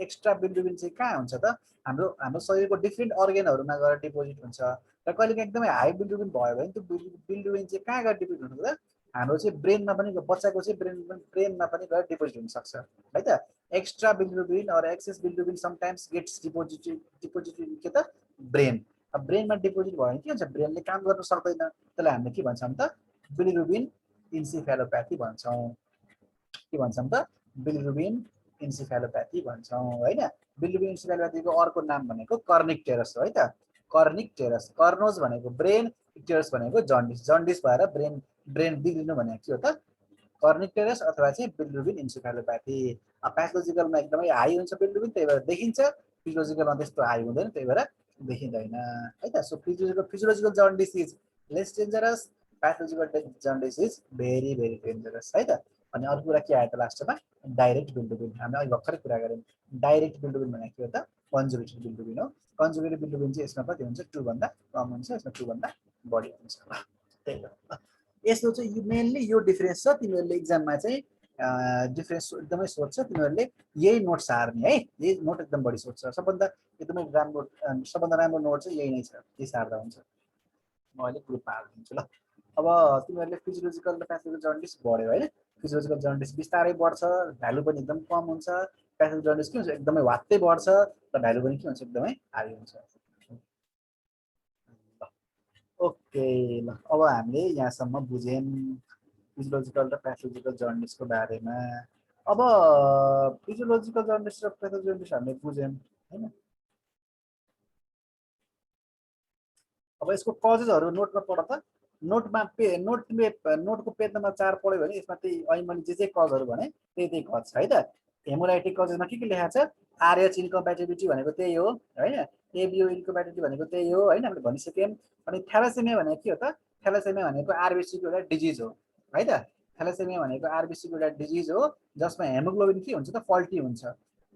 S1: एक्स्ट्रा बिलिरुबिन चाहिँ कहाँ हुन्छ त, हाम्रो शरीरको डिफ्रेन्ट अर्गेनहरूमा गएर डिपोजिट हुन्छ। र कहिलेकाहीँ एकदमै हाई बिलिरुबिन भयो भने त्यो बिलिरुबिन चाहिँ कहाँ गएर डिपोजिट हुन्छ त, हाम्रो चाहिँ ब्रेनमा पनि, बच्चाको चाहिँ ब्रेनमा पनि गएर डिपोजिट हुनसक्छ है त। Extra bilirubin or excess bilirubin sometimes gets deposited के त, ब्रेन। अब ब्रेनमा डिपोजिट भयो भने के हुन्छ, ब्रेनले काम गर्न सक्दैन, त्यसलाई हामीले के भन्छौँ त, बिलिरुबिन इन्सेफेलोप्याथी भन्छौँ। के भन्छौँ त, बिलिरुबिन इन्सेफेलोप्याथी भन्छौँ होइन। बिलिरुबिन इन्सेफेलोप्याथीको अर्को नाम भनेको कर्निक टेरस हो है त। कर्निक टेरस, कर्नोस भनेको ब्रेन, टेरस भनेको जन्डिस। जन्डिस भएर ब्रेन बिग्रिनु भनेको के हो त, कर्निक्टेरस अथवा चाहिँ बिलिरुबिन इन्सेफेलोप्याथी। प्याथोलोजिकलमा एकदमै हाई हुन्छ बिलिरुबिन, त्यही भएर देखिन्छ। फिजियोलोजिकलमा त्यस्तो हाई हुँदैन, त्यही भएर देखिँदैन है त। So physiological jaundice is lace dangerous, pathological jaundice is very very dangerous है त। अनि अर्को कुरा के आयो त लास्टमा? Direct bilirubin. हामीले अहिले भर्खरै कुरा गऱ्यौँ। डाइरेक्ट बिलिरुबिन भनेको के हो त? कन्जुगेटेड बिलिरुबिन हो। कन्जुगेटेड बिलिरुबिन चाहिँ यसमा कति हुन्छ? 2 भन्दा कम हुन्छ, यसमा 2 भन्दा बढी हुन्छ। त्यही हो। यस्तो चाहिँ यो मेनली यो डिफरेन्स छ। तिमीहरूले एक्जाममा चाहिँ डिफरेन्स एकदमै सोध्छ, तिमीहरूले यही नोट सार्ने है। यही नोट एकदम बढी सोध्छ। सबभन्दा एकदमै राम्रो सबभन्दा राम्रो नोट चाहिँ यही नै छ, यही सार्दा हुन्छ। म अहिले ग्रुपमा हालिदिन्छु ल। अब तिमीहरूले फिजियोलोजिकल र प्याथोलोजिकल जन्डिस बढ्यो होइन। फिजियोलोजिकल जन्डिस बिस्तारै बढ्छ, भ्यालु पनि एकदम कम हुन्छ। प्याथोलोजिकल जन्डिस के हुन्छ? एकदमै वात्तै बढ्छ र भ्यालु पनि के हुन्छ? एकदमै हाई हुन्छ। ओके ल, अब हामीले यहाँसम्म बुझ्यौँ फिजियोलोजिकल र प्याथोलोजिकल जन्डिसको बारेमा। अब फिजियोलोजिकल जन्डिस र प्याथोलोजिकल जन्डिस हामीले बुझ्यौँ होइन। अब यसको कजेसहरू नोटमा पढ त। नोटको पेज नम्बर 4 पढ्यो भने यसमा त्यही अहिले मैले जे कजहरू भने त्यही कज छ है त। हेमोलाइटिक कजेसमा के लेखाएको छ? आरएच इन्कम्प्याटिबिलिटी भनेको त्यही हो होइन। एबिओ इन्कम्प्याटिबिलिटी भनेको त्यही हो होइन, हामीले भनिसक्यौँ। अनि थ्यालासेमिया भनेको के हो त? थ्यालासेमिया भनेको आरबिसीको एउटा डिजिज हो है त। थ्यालासेमिया भनेको आरबिसीको एउटा डिजिज हो जसमा हेमोग्लोबिन के हुन्छ त? फल्टी हुन्छ,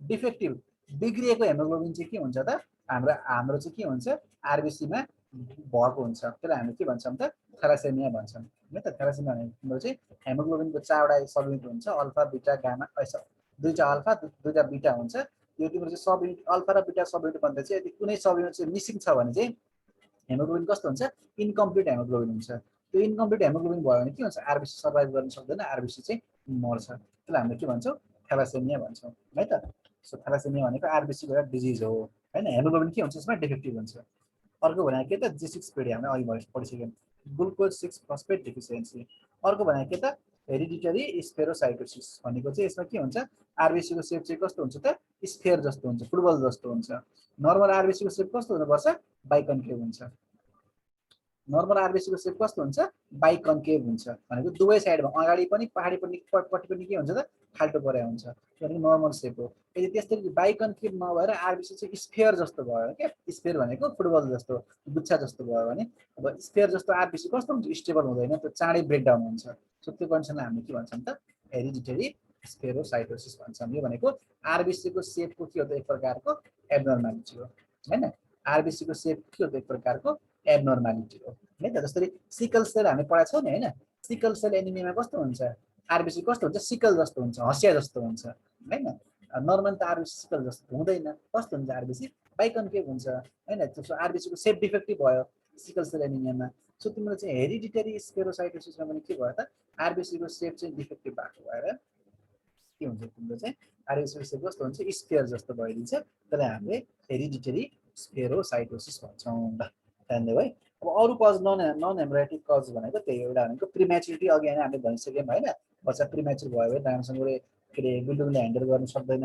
S1: डिफेक्टिभ, बिग्रिएको हेमोग्लोबिन चाहिँ के हुन्छ त? हाम्रो चाहिँ के हुन्छ? आरबिसीमा भएको हुन्छ। त्यसलाई हामी के भन्छौँ त? थ्यालासेमिया भन्छौँ है त। थ्यालासेमिया भनेको चाहिँ हेमोग्लोबिनको 4वटा सब युनिट हुन्छ, अल्फा बिटा गामा, 2टा अल्फा 2टा बिटा हुन्छ। यो तिम्रो चाहिँ सब युनिट अल्फा र बिटा सब युनिट भन्दा चाहिँ यदि कुनै सब युनिट चाहिँ मिसिङ छ भने चाहिँ हेमोग्लोबिन कस्तो हुन्छ? इन्कम्प्लिट हेमोग्लोबिन हुन्छ। त्यो इन्कम्प्लिट हेमोग्लोबिन भयो भने के हुन्छ? आरबिसी सर्भाइभ गर्न सक्दैन, आरबिसी चाहिँ मर्छ। त्यसलाई हामीले के भन्छौँ? थ्यालासेमिया भन्छौँ है त। सो थ्यालासेमिया भनेको आरबिसीको एउटा डिजिज हो होइन। हेमोग्लोबिन के हुन्छ? यसमा डिफेक्टिभ हुन्छ। अर्को भनेको के त? G6PD हामीले अहिले पढिसक्यौँ, ग्लुकोज 6 फस्फेट डिफिसियन्सी। अर्को भनेको के त? हेरिडिटरी स्फेरोसाइटोसिस भनेको चाहिँ यसमा के हुन्छ? आरबिसीको सेप चाहिँ कस्तो हुन्छ त? स्फेयर जस्तो हुन्छ, फुटबल जस्तो हुन्छ। नर्मल आरबिसीको सेप कस्तो हुनुपर्छ? बाइकन्केभ हुन्छ। नर्मल आरबिसीको सेप कस्तो हुन्छ? बाइकन्केभ हुन्छ भनेको दुवै साइडमा अगाडि पनि पट्टि पनि के हुन्छ त? खाल्टो परे हुन्छ, किनकि नर्मल सेप हो। यदि त्यसरी बाइकन्केभ नभएर आरबिसी चाहिँ स्फेयर जस्तो भयो क्या, स्फेयर भनेको फुटबल जस्तो, गुच्छा जस्तो भयो भने, अब स्फेयर जस्तो आरबिसी कस्तो हुन्छ? स्टेबल हुँदैन, त्यो चाँडै ब्रेकडाउन हुन्छ। सो त्यो कन्डिसनलाई हामीले के भन्छौँ त? हेरिडिटरी स्फेरोसाइटोसिस भन्छौँ। यो भनेको आरबिसीको सेपको के हो त? एक प्रकारको एबनर्मालिटी हो होइन। आरबिसीको सेप के हो त? एक प्रकारको एबनर्मालिटी हो है त। जसरी सिकल सेल हामी पढाएको छौँ नि होइन। सिकल सेल एनिमियामा कस्तो हुन्छ? आरबिसी कस्तो हुन्छ? सिकल जस्तो हुन्छ, हँसिया जस्तो हुन्छ होइन। नर्मल त आरबिसी सिकल जस्तो हुँदैन, कस्तो हुन्छ? आरबिसी बाइकन्केभ हुन्छ होइन। त्यसो आरबिसीको सेप डिफेक्टिभ भयो सिकल सेल एनिमियामा। सो तिम्रो चाहिँ हेरिडिटरी स्फेरोसाइटोसिसमा पनि के भयो त? आरबिसीको सेप चाहिँ डिफेक्टिभ भएको भएर के हुन्छ? तिम्रो चाहिँ आरबिसीको सेप कस्तो हुन्छ? स्फेयर जस्तो भइदिन्छ। त्यसलाई हामीले हेरिडिटरी स्फेरोसाइटोसिस भन्छौँ। ल ध्यान दियो है। अब अरू कज नन हेमोराइटिक कज भनेको त्यही एउटा भनेको प्रिम्याचुरिटी। अघि हामीले भनिसक्यौँ होइन। बच्चा प्रिम्याचुर भयो भने राम्रोसँगले के अरे बिल्डुङले ह्यान्डल गर्न सक्दैन।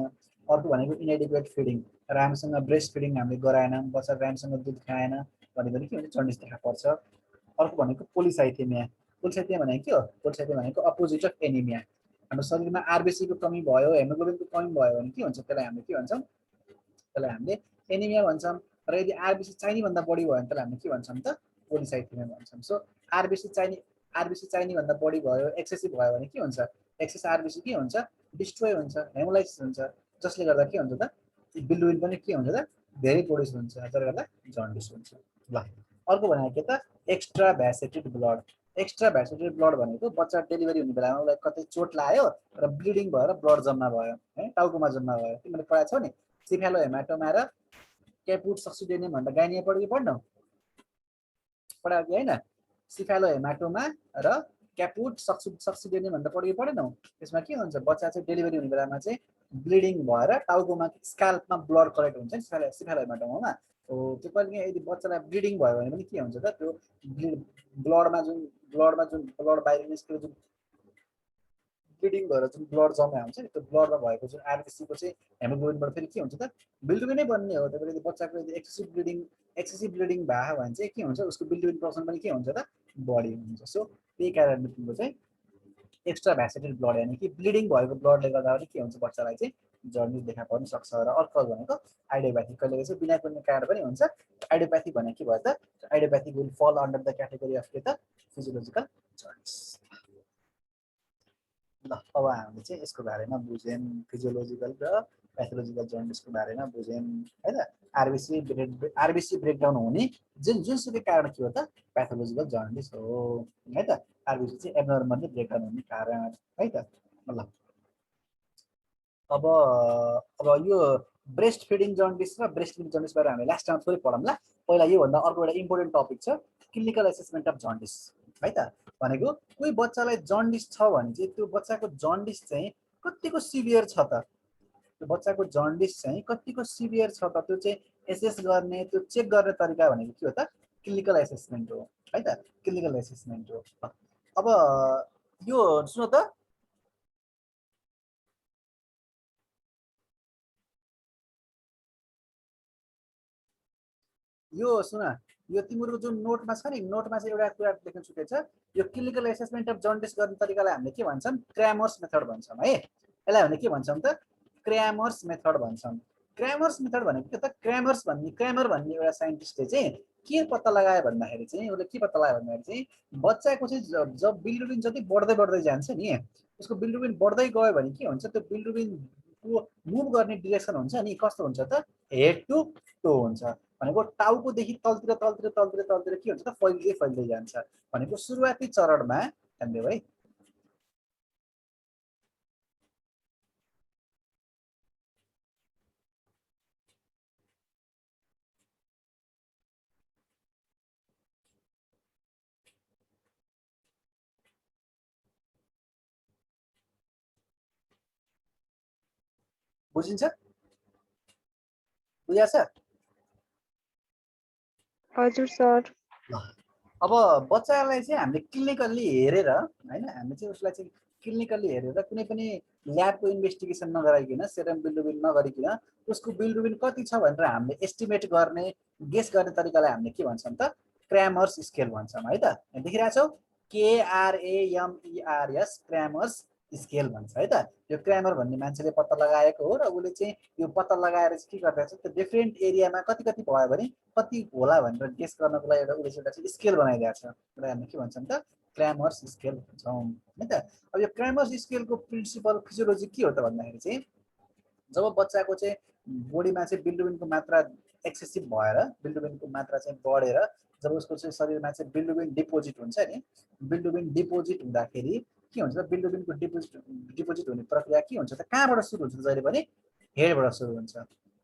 S1: अर्को भनेको इनएडिक्वेट फिडिङ, राम्रोसँग ब्रेस्ट फिडिङ हामीले गराएन, बच्चा राम्रोसँग दुध खाएन भने पनि के हुन्छ? जन्डिस देखा पर्छ। अर्को भनेको पोलिसाइथेमिया। पोलिसाइथेमिया भनेको के हो? पोलिसाइथेमिया भनेको अपोजिट अफ एनिमिया। हाम्रो शरीरमा आरबिसीको कमी भयो, हेमोग्लोबिनको कमी भयो भने के हुन्छ? त्यसलाई हामीले के भन्छौँ? त्यसलाई हामीले एनिमिया भन्छौँ। र यदि आरबिसी चाहिने भन्दा बढी भयो भने त्यसलाई हामीले के भन्छौँ त? पोलिसाइथेमिया भन्छौँ। सो आरबिसी चाहिने भन्दा बढी भयो, एक्सेसिभ भयो भने के हुन्छ? एक्सेस आरबिसी के हुन्छ? डिस्ट्रोय हुन्छ, हेमोलाइसिस हुन्छ, जसले गर्दा के हुन्छ त? बिलिरुबिन पनि के हुन्छ त? धेरै प्रोड्युस हुन्छ, जसले गर्दा जन्डिस हुन्छ। ल अर्को भनेको के त? Extravasated blood. Extravasated blood भनेको बच्चा डेलिभरी हुने बेलामा उसलाई कतै चोट लाग्यो र ब्लिडिङ भएर ब्लड जम्मा भयो है, टाउकोमा जम्मा भयो। तिमीले पढाएको छौ नि, सिफेलो हेमाटोमा र क्यापुट सक्सिडेनियम भन्दा गाइनिया पढ्यो कि पढ्नौ? पढाएको कि होइन? सिफेलो हेमाटोमा र क्यापुट सक्सिडेनियम भन्दा पढ्यो कि पढेनौ? त्यसमा के हुन्छ? बच्चा चाहिँ डेलिभरी हुने बेलामा चाहिँ ब्लिडिङ भएर टाउकोमा स्काल्पमा ब्लड कलेक्ट हुन्छ नि सिफेलो हेमाटोमामा हो। त्यो कहिले यदि बच्चालाई ब्लिडिङ भयो भने पनि के हुन्छ त? त्यो ब्लडमा जुन ब्लड बाहिर निस्केको जुन ब्लिडिङ भएर जुन ब्लड जम्मा हुन्छ नि, त्यो ब्लडमा भएको जुन आरबिसीको चाहिँ हेमोग्लोबिनबाट फेरि के हुन्छ त? बिलिरुबिनै बन्ने हो। त्यही भएर यदि बच्चाको यदि एक्सेसिभ ब्लिडिङ भयो भने चाहिँ के हुन्छ? उसको बिलिरुबिन प्रडक्सन पनि के हुन्छ त? बढी हुन्छ। सो त्यही कारणले तिम्रो चाहिँ एक्स्ट्रा भ्यासेटेड ब्लड यानि कि ब्लिडिङ भएको ब्लडले गर्दा पनि के हुन्छ बच्चालाई चाहिँ जन्डिस देखा पर्न सक्छ र अर्को भनेको आइडियोप्याथी कहिलेकाहीँ चाहिँ बिना कुनै कारण पनि हुन्छ आइडियोप्याथी भने के भयो त आइडियोप्याथी विल फल अन्डर द क्याटेगोरी अफ के त फिजियोलोजिकल जन्डिस ल अब हामीले चाहिँ यसको बारेमा बुझ्यौँ फिजियोलोजिकल र पैथोलोजिकल जन्डिसको बारेमा बुझ्यौँ है त आरबिसी ब्रेकडाउन हुने जुनसुकै कारण के हो त पैथोलोजिकल जन्डिस हो है त आरबिसी चाहिँ एब्नर्मली ब्रेकडाउन हुने कारण है त ल अब यो ब्रेस्ट फिडिङ जन्डिस र ब्रेस्ट फिडिङ जन्डिस बारे हामीले लास्ट टाइम थोरै पढौँला पहिला योभन्दा अर्को एउटा इम्पोर्टेन्ट टपिक छ क्लिनिकल एसेसमेन्ट अफ जन्डिस है त भनेको कोही बच्चालाई जन्डिस छ भने चाहिँ त्यो बच्चाको जन्डिस चाहिँ कतिको सिभियर छ त त्यो बच्चाको जन्डिस चाहिँ कतिको सिभियर छ त त्यो चाहिँ एसेस गर्ने त्यो चेक गर्ने तरिका भनेको के हो त क्लिनिकल एसेसमेन्ट हो है त क्लिनिकल एसेसमेन्ट हो अब यो सुन त यो सुन यो तिम्रो जुन नोटमा छ नि नोटमा चाहिँ एउटा कुरा लेख्न छुटेछ यो क्लिनिकल एसेसमेन्ट अफ जन्डिस गर्ने तरिकालाई हामीले के भन्छौँ क्रैमर्स मेथड भन्छौँ है यसलाई भने के भन्छौँ त क्रैमर्स मेथड भन्छौँ क्रैमर्स मेथड भनेको के त क्रैमर भन्ने एउटा साइन्टिस्टले चाहिँ के पत्ता लगायो भन्दाखेरि चाहिँ उसले के पत्ता लगायो भन्दाखेरि चाहिँ बच्चाको चाहिँ जब बिलिरुबिन जति बढ्दै जान्छ नि उसको बिलिरुबिन बढ्दै गयो भने के हुन्छ त्यो बिलिरुबिनको मुभ गर्ने डिरेक्सन हुन्छ नि कस्तो हुन्छ त हेड टु टो हुन्छ भनेको टाउकोदेखि तलतिर के हुन्छ त फैल्दै जान्छ भनेको सुरुवाती चरणमा ध्यान है बुझिन्छ बुझाछ
S2: हजुर सर
S1: अब बच्चालाई चाहिँ हामीले क्लिनिकल्ली हेरेर हैन हामी चाहिँ उसलाई चाहिँ क्लिनिकल्ली हेरेर कुनै पनि ल्याबको इन्भेस्टिगेसन नगराइकिन सेरम बिलिरुबिन नगरिकिन उसको बिलिरुबिन कति छ भनेर हामीले एस्टिमेट गर्ने गेस गर्ने तरिकालाई हामीले के भन्छौँ त क्रैमर्स स्केल भन्छौँ है त देखिरहेछौ KRAMERS क्रैमर्स स्केल भन्छ है त यो क्रैमर भन्ने मान्छेले पत्ता लगाएको हो र उसले चाहिँ यो पत्ता लगाएर चाहिँ के गर्दैछ त्यो डिफरेन्ट एरियामा कति भयो भने कति होला भनेर गेस गर्नको लागि एउटा उसले एउटा स्केल बनाइदिएको छ र हामी के भन्छौँ त क्रैमर्स स्केल भन्छौँ है त अब यो क्रैमर्स स्केलको प्रिन्सिपल फिजियोलोजी के हो त भन्दाखेरि चाहिँ जब बच्चाको चाहिँ बोडीमा चाहिँ बिलिरुबिनको मात्रा एक्सेसिभ भएर बिलिरुबिनको मात्रा चाहिँ बढेर जब उसको चाहिँ शरीरमा चाहिँ बिलिरुबिन डिपोजिट हुन्छ नि बिलिरुबिन डिपोजिट हुँदाखेरि के हुन्छ त बिलिरुबिनको डिपोजिट हुने प्रक्रिया के हुन्छ त कहाँबाट सुरु हुन्छ जहिले पनि हेडबाट सुरु हुन्छ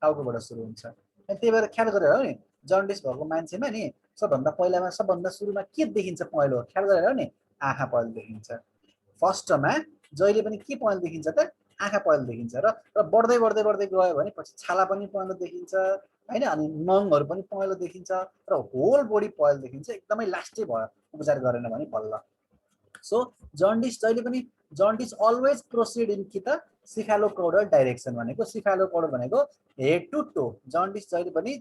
S1: टाउकोबाट सुरु हुन्छ त्यही भएर ख्याल गरेर हो नि जन्डिस भएको मान्छेमा नि सबभन्दा सुरुमा के देखिन्छ पहिलो ख्याल गरेर हो नि आँखा पहिलो देखिन्छ फर्स्टमा जहिले पनि के पहिलो देखिन्छ त आँखा पहिलो देखिन्छ र बढ्दै गयो भने पछि छाला पनि पहिलो देखिन्छ हैन अनि नङहरू पनि पहिलो देखिन्छ र होल बडी पहिलो देखिन्छ एकदमै लास्टै भयो उपचार गरेन भने बल्ल so jaundice always processed in कि त सिफालोकौडल डाइरेक्सन भनेको सिफालोकौडल भनेको हेड टु टो जन्डिस जहिले पनि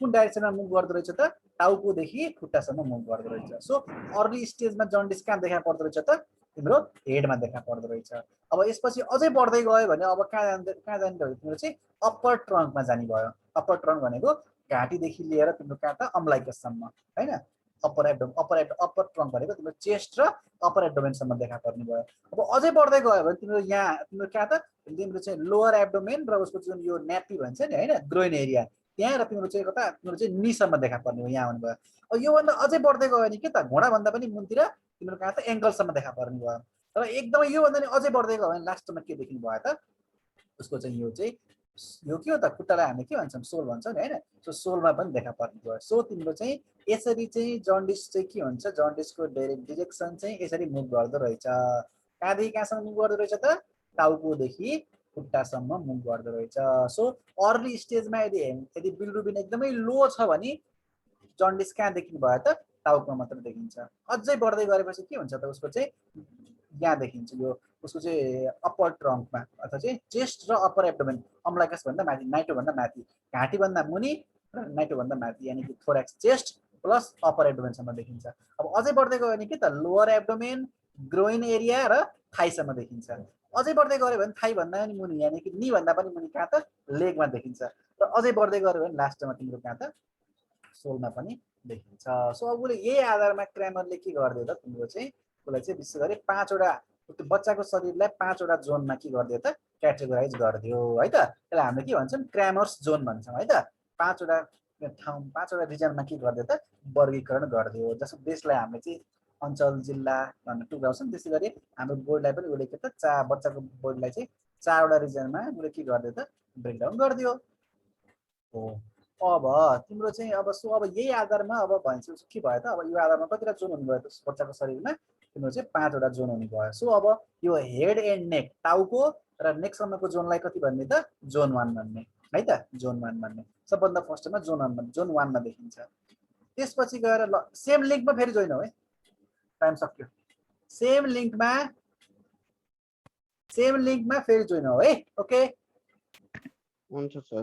S1: कुन डाइरेक्सनमा मुभ गर्दो रहेछ त टाउकोदेखि खुट्टासम्म मुभ गर्दो रहेछ सो अर्ली स्टेजमा जन्डिस कहाँ देखा पर्दो रहेछ त तिम्रो हेडमा देखा पर्दो रहेछ अब यसपछि अझै बढ्दै गयो भने अब कहाँ जाने त तिम्रो चाहिँ अप्पर ट्रङ्कमा जाने भयो अप्पर ट्रङ्क भनेको घाँटीदेखि लिएर तिम्रो कहाँ त अम्लाइकसम्म हैन अप्पर ट्रङ्क भनेको तिम्रो चेस्ट र अप्पर एब्डोमेनसम्म देखा पर्ने भयो अब अझै बढ्दै गयो भने तिम्रो कहाँ त तिम्रो चाहिँ लोअर एब्डोमेन र उसको जुन यो न्यापी भन्छ नि हैन ग्रोइन एरिया त्यहाँ र तिम्रो चाहिँ कता तिम्रो चाहिँ निसम्म देखा पर्ने हो यहाँ आउनुभयो अब योभन्दा अझै बढ्दै गयो भने के त घोडाभन्दा पनि मुनतिर तिम्रो कहाँ त एङ्कलसम्म देखा पर्ने भयो र एकदमै योभन्दा नि अझै बढ्दै गयो भने लास्टमा के देखिनु भयो त उसको चाहिँ यो के हो त खुट्टालाई हामीले के भन्छौँ सोल भन्छौँ नि होइन सो सोलमा पनि देखा पर्ने भयो सो तिम्रो चाहिँ यसरी चाहिँ जन्डिस चाहिँ के हुन्छ जन्डिसको डिरेक्सन चाहिँ यसरी मुभ गर्दो रहेछ कहाँदेखि कहाँसम्म मुभ गर्दो रहेछ त टाउकोदेखि खुट्टासम्म मुभ गर्दो रहेछ सो अर्ली स्टेजमा यदि बिलिरुबिन एकदमै लो छ भने जन्डिस कहाँ देखिनु भयो त टाउकोमा मात्र देखिन्छ अझै बढ्दै गरेपछि के हुन्छ त उसको चाहिँ यहाँ देखिन्छ यो उसको चाहिँ अप्पर ट्रङ्कमा अथवा चाहिँ चेस्ट र अप्पर एब्डोमेन अम्लाइकस भन्दा माथि नाइटो भन्दा माथि घाँटी भन्दा मुनि र नाइटो भन्दा माथि यानि कि थोराक्स चेस्ट प्लस अप्पर एब्डोमेनसम्म देखिन्छ अब अझै बढ्दै गयो भने के त लोअर एब्डोमेन ग्रोइन एरिया र थाइसम्म देखिन्छ। अझै बढ्दै गयो भने थाइ भन्दा पनि मुनि यानि कि नी भन्दा पनि मुनि कहाँ त लेगमा देखिन्छ र अझै बढ्दै गयो भने लास्टमा तिम्रो कहाँ त सोलमा पनि देखिन्छ। सो अब उसले यही आधारमा क्रामरले के गरिदियो त तिम्रो चाहिँ उसलाई चाहिँ विशेष गरी 5 वटा त्यो बच्चाको शरीरलाई 5 वटा जोनमा के गरिदियो त क्याटेगोराइज गरिदियो है त। त्यसलाई हामीले के भन्छौँ क्रामर्स जोन भन्छौँ है त। 5 वटा ठाउँ 5 वटा रिजनमा के गरिदियो त वर्गीकरण गरिदियो। जस्तो देशलाई हामीले चाहिँ अञ्चल जिल्ला भनेर टुक्राउँछौँ त्यसै गरी हाम्रो बोर्डलाई पनि उसले के त बच्चाको बोर्डलाई चाहिँ 4 वटा रिजनमा उसले के गरिदियो त ब्रेकडाउन गरिदियो हो। अब तिम्रो चाहिँ अब सो अब यही आधारमा अब भन्छ के भयो त अब यो आधारमा कतिवटा जोन हुनुभयो त बच्चाको शरीरमा तिम्रो चाहिँ 5 वटा जोन हुने भयो। सो अब यो हेड एन्ड नेक टाउको र नेकसम्मको जोनलाई कति भन्ने त जोन 1 भन्ने है त जोन 1 भन्ने। सबभन्दा फर्स्टमा जोन 1 मा देखिन्छ। त्यसपछि गएर ल सेम लिङ्कमा फेरि जोइन हो है। टाइम सक्यो। सेम लिङ्कमा फेरि जोइन हो है। ओके
S3: हुन्छ सर।